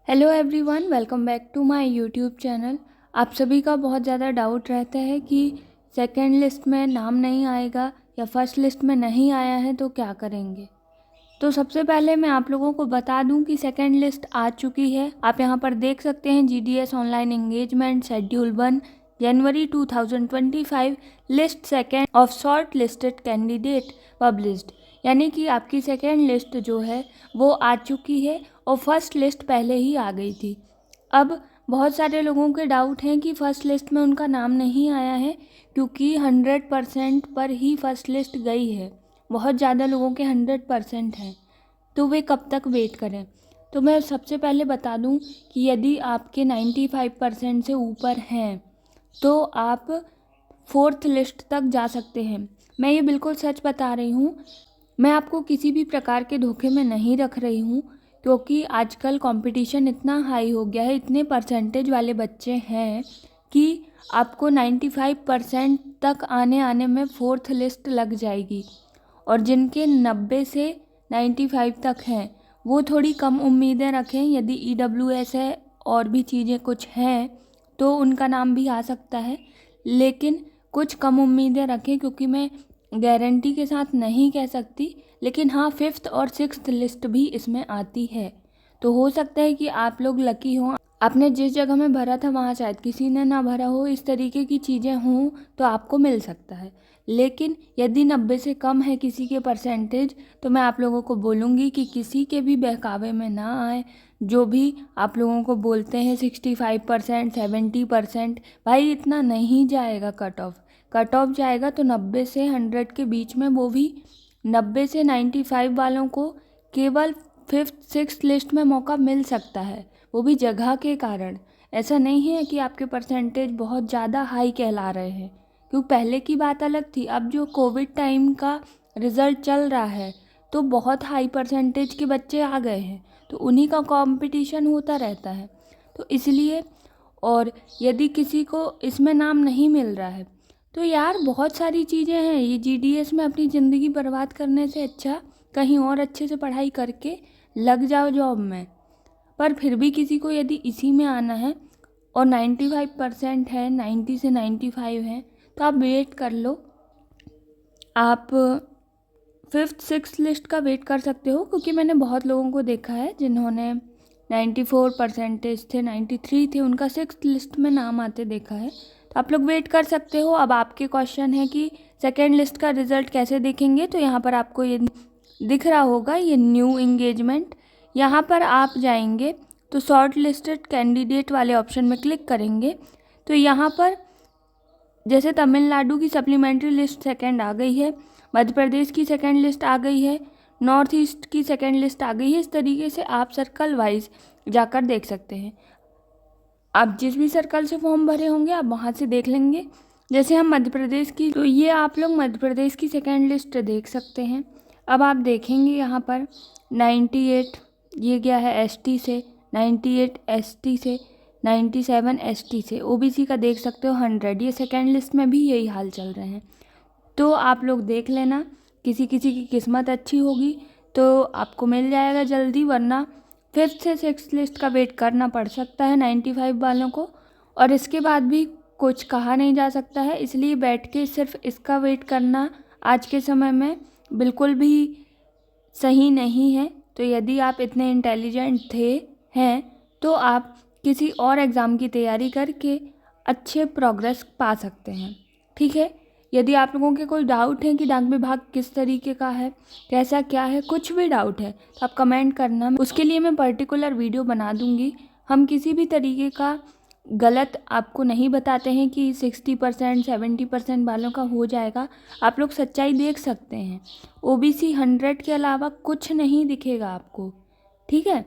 Hello everyone, welcome back to my YouTube channel. आप सभी का बहुत ज़्यादा डाउट रहता है कि सेकंड लिस्ट में नाम नहीं आएगा या फर्स्ट लिस्ट में नहीं आया है तो क्या करेंगे। तो सबसे पहले मैं आप लोगों को बता दूं कि सेकंड लिस्ट आ चुकी है। आप यहां पर देख सकते हैं GDS online engagement schedule 1 January 2025 list second of short listed candidate published, यानी कि आपकी सेकंड लिस्ट जो है वो आ चुकी है और फर्स्ट लिस्ट पहले ही आ गई थी। अब बहुत सारे लोगों के डाउट हैं कि फ़र्स्ट लिस्ट में उनका नाम नहीं आया है क्योंकि 100% पर ही फर्स्ट लिस्ट गई है। बहुत ज़्यादा लोगों के 100% हैं, तो वे कब तक वेट करें। तो मैं सबसे पहले बता दूं कि यदि आपके 95% से ऊपर हैं तो आप फोर्थ लिस्ट तक जा सकते हैं। मैं ये बिल्कुल सच बता रही हूँ, मैं आपको किसी भी प्रकार के धोखे में नहीं रख रही हूँ, क्योंकि आजकल कंपटीशन इतना हाई हो गया है, इतने परसेंटेज वाले बच्चे हैं कि आपको 95% तक आने में फोर्थ लिस्ट लग जाएगी। और जिनके 90 से 95 तक हैं वो थोड़ी कम उम्मीदें रखें। यदि EWS है और भी चीज़ें कुछ हैं तो उनका नाम भी आ सकता है, लेकिन कुछ कम उम्मीदें रखें, क्योंकि मैं गारंटी के साथ नहीं कह सकती, लेकिन हाँ 5th और 6th लिस्ट भी इसमें आती है। तो हो सकता है कि आप लोग लकी हों, आपने जिस जगह में भरा था वहाँ शायद किसी ने ना भरा हो, इस तरीके की चीज़ें हों तो आपको मिल सकता है। लेकिन यदि 90 से कम है किसी के परसेंटेज तो मैं आप लोगों को बोलूँगी कि किसी के भी बहकावे में ना आए। जो भी आप लोगों को बोलते हैं 65% 70%, भाई इतना नहीं जाएगा। कट ऑफ जाएगा तो 90 से 100 के बीच में, वो भी 90 से 95 वालों को केवल 5th 6th लिस्ट में मौका मिल सकता है, वो भी जगह के कारण। ऐसा नहीं है कि आपके परसेंटेज बहुत ज़्यादा हाई कहला रहे हैं, क्योंकि पहले की बात अलग थी। अब जो कोविड टाइम का रिज़ल्ट चल रहा है तो बहुत हाई परसेंटेज के बच्चे आ गए हैं, तो उन्हीं का कंपटीशन होता रहता है। तो इसलिए, और यदि किसी को इसमें नाम नहीं मिल रहा है तो यार बहुत सारी चीज़ें हैं, ये GDS में अपनी ज़िंदगी बर्बाद करने से अच्छा कहीं और अच्छे से पढ़ाई करके लग जाओ जॉब में। पर फिर भी किसी को यदि इसी में आना है और 95% है, 90 से 95 है, तो आप वेट कर लो। आप 5th 6th लिस्ट का वेट कर सकते हो, क्योंकि मैंने बहुत लोगों को देखा है जिन्होंने 94 परसेंटेज थे, 93 थे, उनका 6th लिस्ट में नाम आते देखा है। तो आप लोग वेट कर सकते हो। अब आपके क्वेश्चन है कि सेकेंड लिस्ट का रिज़ल्ट कैसे देखेंगे, तो यहाँ पर आपको ये दिख रहा होगा, ये न्यू इंगेजमेंट। यहाँ पर आप जाएंगे तो शॉर्ट लिस्टेड कैंडिडेट वाले ऑप्शन में क्लिक करेंगे तो यहाँ पर जैसे तमिलनाडु की सप्लीमेंट्री लिस्ट सेकंड आ गई है, मध्य प्रदेश की सेकंड लिस्ट आ गई है, नॉर्थ ईस्ट की सेकंड लिस्ट आ गई है। इस तरीके से आप सर्कल वाइज जाकर देख सकते हैं। आप जिस भी सर्कल से फॉर्म भरे होंगे आप वहाँ से देख लेंगे। जैसे हम मध्य प्रदेश की, तो ये आप लोग मध्य प्रदेश की सेकंड लिस्ट देख सकते हैं। अब आप देखेंगे यहाँ पर 98 ये गया है ST से, 98 ST से, 97 ST से, OBC का देख सकते हो 100। ये सेकंड लिस्ट में भी यही हाल चल रहे हैं। तो आप लोग देख लेना, किसी किसी की किस्मत अच्छी होगी तो आपको मिल जाएगा जल्दी, वरना 5th से 6th लिस्ट का वेट करना पड़ सकता है 95 वालों को। और इसके बाद भी कुछ कहा नहीं जा सकता है, इसलिए बैठ के सिर्फ इसका वेट करना आज के समय में बिल्कुल भी सही नहीं है। तो यदि आप इतने इंटेलिजेंट हैं तो आप किसी और एग्ज़ाम की तैयारी करके अच्छे प्रोग्रेस पा सकते हैं, ठीक है। यदि आप लोगों के कोई डाउट है कि डाक विभाग किस तरीके का है, कैसा क्या है, कुछ भी डाउट है तो आप कमेंट करना, उसके लिए मैं पर्टिकुलर वीडियो बना दूंगी। हम किसी भी तरीके का गलत आपको नहीं बताते हैं कि 60% 70% वालों का हो जाएगा। आप लोग सच्चाई देख सकते हैं, OBC 100 के अलावा कुछ नहीं दिखेगा आपको, ठीक है।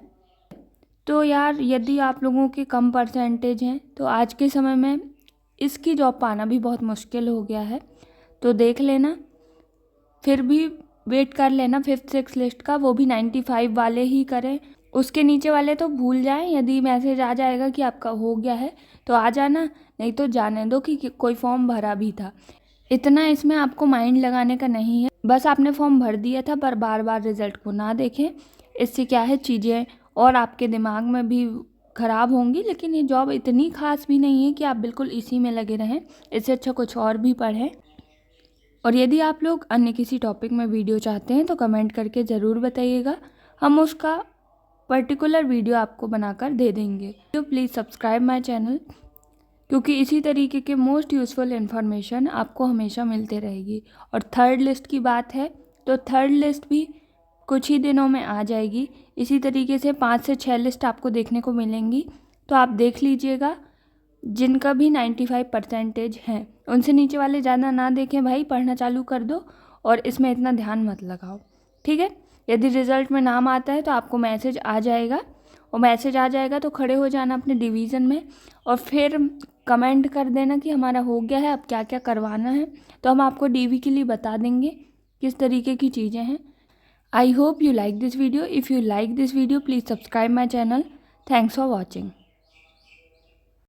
तो यार यदि आप लोगों के कम परसेंटेज हैं तो आज के समय में इसकी जॉब पाना भी बहुत मुश्किल हो गया है। तो देख लेना, फिर भी वेट कर लेना 5th 6th लिस्ट का, वो भी 95 वाले ही करें। उसके नीचे वाले तो भूल जाएं। यदि मैसेज आ जाएगा कि आपका हो गया है तो आ जाना, नहीं तो जाने दो कि कोई फॉर्म भरा भी था। इतना इसमें आपको माइंड लगाने का नहीं है, बस आपने फॉर्म भर दिया था, पर बार बार रिजल्ट को ना देखें। इससे क्या है, चीज़ें और आपके दिमाग में भी ख़राब होंगी, लेकिन ये जॉब इतनी ख़ास भी नहीं है कि आप बिल्कुल इसी में लगे रहें। इससे अच्छा कुछ और भी पढ़ें। और यदि आप लोग अन्य किसी टॉपिक में वीडियो चाहते हैं तो कमेंट करके ज़रूर बताइएगा, हम उसका पर्टिकुलर वीडियो आपको बनाकर दे देंगे। तो प्लीज़ सब्सक्राइब माय चैनल, क्योंकि इसी तरीके के मोस्ट यूज़फुल इन्फॉर्मेशन आपको हमेशा मिलते रहेगी। और थर्ड लिस्ट की बात है तो थर्ड लिस्ट भी कुछ ही दिनों में आ जाएगी। इसी तरीके से 5 से 6 लिस्ट आपको देखने को मिलेंगी, तो आप देख लीजिएगा। जिनका भी 95% हैं, उनसे नीचे वाले ज़्यादा ना देखें भाई, पढ़ना चालू कर दो और इसमें इतना ध्यान मत लगाओ, ठीक है। यदि रिज़ल्ट में नाम आता है तो आपको मैसेज आ जाएगा, और मैसेज आ जाएगा तो खड़े हो जाना अपने डिवीज़न में और फिर कमेंट कर देना कि हमारा हो गया है, अब क्या क्या करवाना है, तो हम आपको डीवी के लिए बता देंगे किस तरीके की चीज़ें हैं। I hope you like this video. If you like this video, please subscribe my channel. Thanks for watching.